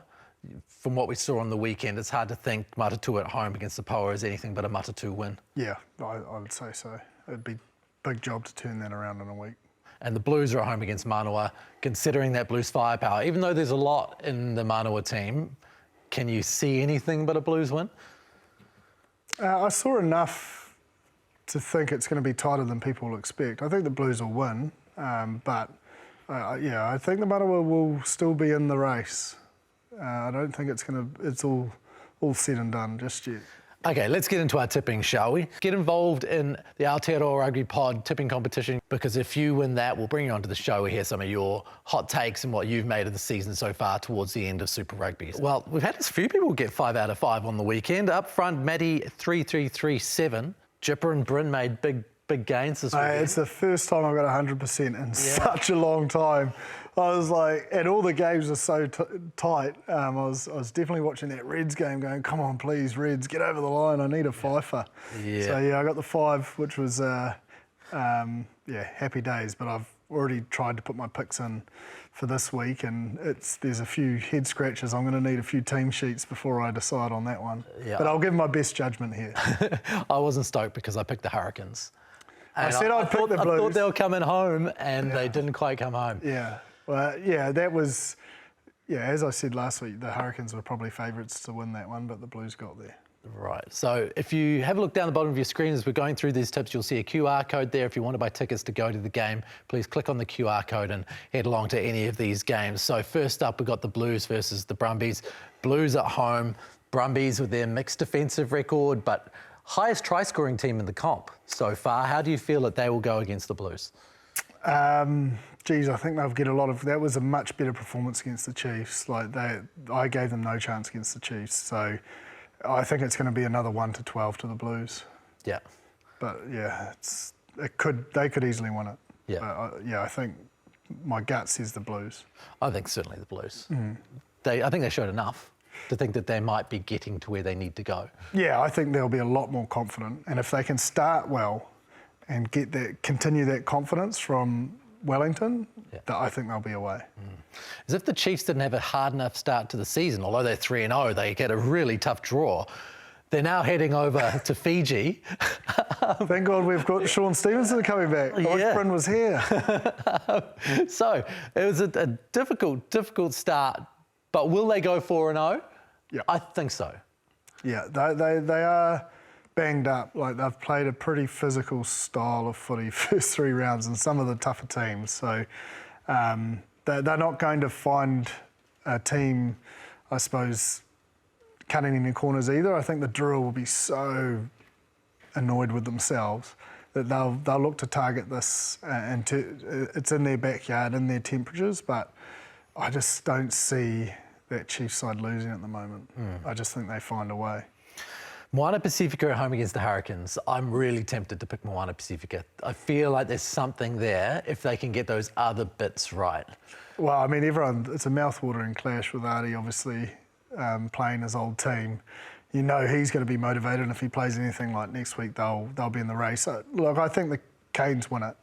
From what we saw on the weekend, it's hard to think Matatū at home against the Poua is anything but a Matatū win.
Yeah, I would say so. It'd be a big job to turn that around in a week.
And the Blues are at home against Manawa. Considering that Blues firepower, even though there's a lot in the Manawa team, can you see anything but a Blues win?
I saw enough to think it's going to be tighter than people expect. I think the Blues will win, but I think the Manawa will still be in the race. I don't think it's all said and done just yet.
Okay, let's get into our tipping, shall we? Get involved in the Aotearoa Rugby Pod tipping competition, because if you win that, we'll bring you onto the show. We hear some of your hot takes and what you've made of the season so far towards the end of Super Rugby. Well, we've had a few people get 5 out of 5 on the weekend. Up front, Maddie 3337. Jipper and Bryn made big gains this weekend.
It's the first time I've got 100% in such a long time. I was like, and all the games are so tight. I was definitely watching that Reds game going, come on, please, Reds, get over the line. I need a fifer.
Yeah.
So, I got the 5, which was, happy days. But I've already tried to put my picks in for this week, and there's a few head scratches. I'm going to need a few team sheets before I decide on that one. Yeah. But I'll give my best judgment here.
I wasn't stoked because I picked the Hurricanes. And
I said I'd pick the Blues.
I thought they were coming home, and they didn't quite come home.
Yeah. Well, that was, as I said last week, the Hurricanes were probably favourites to win that one, but the Blues got there.
Right. So if you have a look down the bottom of your screen as we're going through these tips, you'll see a QR code there. If you want to buy tickets to go to the game, please click on the QR code and head along to any of these games. So first up, we've got the Blues versus the Brumbies. Blues at home, Brumbies with their mixed defensive record, but highest try-scoring team in the comp so far. How do you feel that they will go against the Blues?
I think they'll get a lot of. That was a much better performance against the Chiefs. I gave them no chance against the Chiefs. So I think it's going to be another 1-12 to the Blues.
Yeah.
But they could easily win it.
Yeah.
But, I think my gut says the Blues.
I think certainly the Blues. I think they showed enough to think that they might be getting to where they need to go.
Yeah, I think they'll be a lot more confident, and if they can start well and continue that confidence from Wellington, I think they'll be away.
As if the Chiefs didn't have a hard enough start to the season, although they're 3-0, they get a really tough draw. They're now heading over to Fiji.
Thank God we've got Sean Stevenson coming back. I wish Bryn was here.
So it was a difficult start, but will they go 4-0?
Yeah.
I think so.
Yeah, they are banged up. Like, they've played a pretty physical style of footy first 3 rounds and some of the tougher teams. So they're not going to find a team, I suppose, cutting any corners either. I think the Drua will be so annoyed with themselves that they'll look to target this, and it's in their backyard, in their temperatures, but I just don't see that Chiefs side losing at the moment. I just think they find a way.
Moana Pasifika at home against the Hurricanes. I'm really tempted to pick Moana Pasifika. I feel like there's something there if they can get those other bits right.
Well, I mean, it's a mouth-watering clash with Artie, obviously, playing his old team. You know he's going to be motivated, and if he plays anything like next week, they'll be in the race. So, look, I think the Canes win it,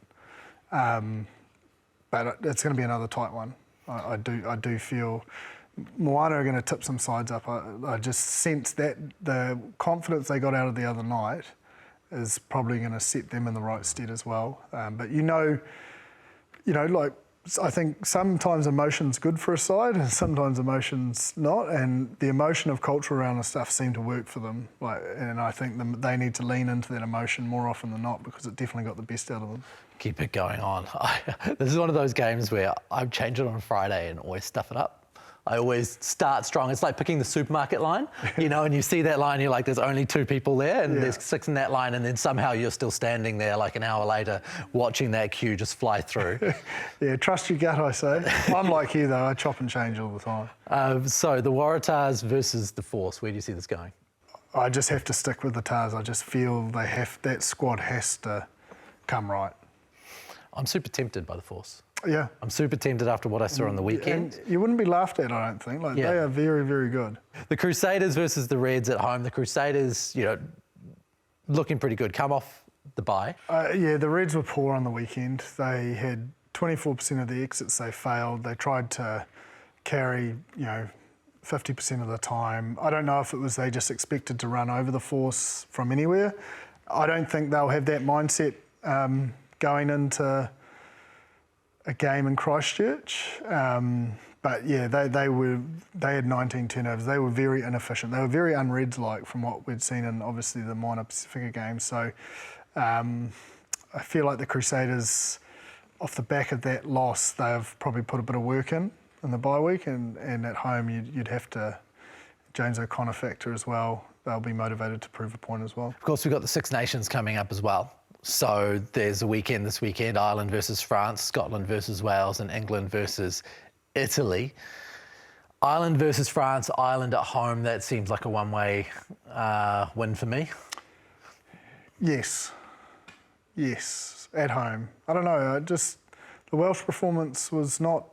but it's going to be another tight one. I do feel Moana are going to tip some sides up. I just sense that the confidence they got out of the other night is probably going to set them in the right stead as well. But you know, like, I think sometimes emotion's good for a side and sometimes emotion's not, and the emotion of culture around the stuff seemed to work for them. And I think they need to lean into that emotion more often than not, because it definitely got the best out of them.
Keep it going on. This is one of those games where I change it on Friday and always stuff it up. I always start strong. It's like picking the supermarket line, and you see that line, you're like, there's only 2 people there, and there's 6 in that line, and then somehow you're still standing there like an hour later watching that queue just fly through.
Yeah, trust your gut, I say. I'm like you, though. I chop and change all the time.
So the Waratahs versus the Force, where do you see this going?
I just have to stick with the Tars. I just feel that squad has to come right.
I'm super tempted by the Force.
Yeah.
I'm super tempted after what I saw on the weekend.
And you wouldn't be laughed at, I don't think. They are very, very good.
The Crusaders versus the Reds at home. The Crusaders, looking pretty good. Come off the bye.
The Reds were poor on the weekend. They had 24% of the exits they failed. They tried to carry, 50% of the time. I don't know if it was they just expected to run over the Force from anywhere. I don't think they'll have that mindset going into a game in Christchurch, but yeah, they had 19 turnovers. They were very inefficient. They were very un-Reds-like from what we'd seen in obviously the Moana Pasifika game. So I feel like the Crusaders, off the back of that loss, they've probably put a bit of work in the bye week, and at home you'd have to James O'Connor factor as well. They'll be motivated to prove a point as well.
Of course, we've got the Six Nations coming up as well. So there's a weekend this weekend, Ireland versus France, Scotland versus Wales, and England versus Italy. Ireland versus France, Ireland at home, that seems like a one-way win for me.
Yes, at home. I don't know, the Welsh performance was not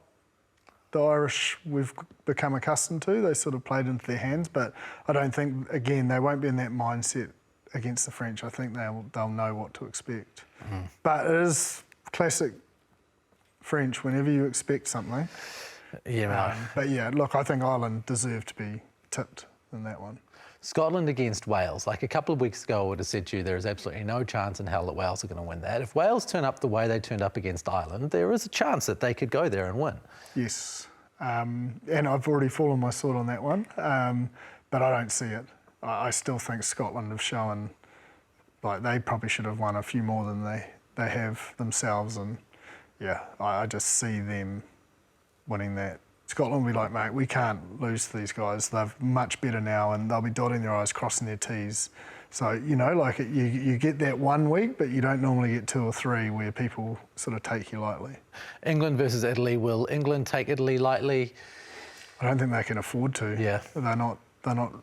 the Irish we've become accustomed to. They sort of played into their hands, but I don't think, again, they won't be in that mindset against the French. I think they'll know what to expect. But it is classic French whenever you expect something.
Yeah,
but yeah, look, I think Ireland deserve to be tipped in that one.
Scotland against Wales. Like a couple of weeks ago, I would have said to you, there is absolutely no chance in hell that Wales are going to win that. If Wales turn up the way they turned up against Ireland, there is a chance that they could go there and win.
Yes, and I've already fallen my sword on that one, but I don't see it. I still think Scotland have shown like they probably should have won a few more than they have themselves, and yeah, I just see them winning that. Scotland will be like, mate, we can't lose to these guys. They're much better now, and they'll be dotting their I's, crossing their T's. So, you get that 1 week, but you don't normally get 2 or 3 where people sort of take you lightly.
England versus Italy. Will England take Italy lightly?
I don't think they can afford to.
Yeah.
They're not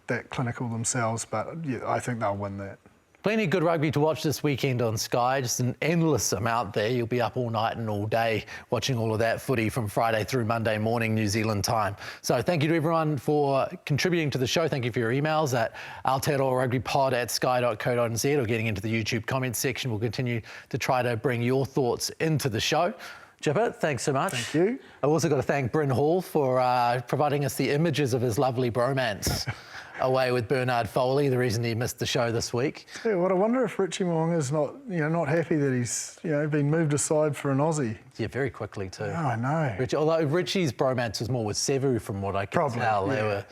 that clinical themselves, but yeah, I think they'll win that.
Plenty of good rugby to watch this weekend on Sky, just an endless amount there. You'll be up all night and all day watching all of that footy from Friday through Monday morning New Zealand time. So thank you to everyone for contributing to the show. Thank you for your emails at aotearoa-rugbypod@sky.co.nz or getting into the YouTube comments section. We'll continue to try to bring your thoughts into the show. Jipper, thanks so much.
Thank you.
I've also got to thank Bryn Hall for providing us the images of his lovely bromance. away with Bernard Foley, the reason he missed the show this week.
Yeah, well, I wonder if Richie Mo'unga's not happy that he's been moved aside for an Aussie.
Yeah, very quickly too.
Oh, I know.
Although Richie's bromance was more with Sevu, from what I can
Probably,
tell.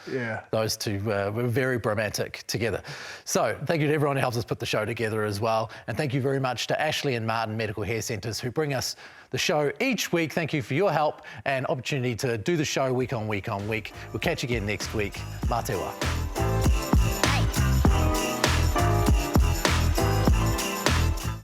Those two were very bromantic together. So thank you to everyone who helps us put the show together as well. And thank you very much to Ashley and Martin Medical Hair Centres, who bring us the show each week. Thank you for your help and opportunity to do the show week on week on week. We'll catch you again next week. Mā te wā.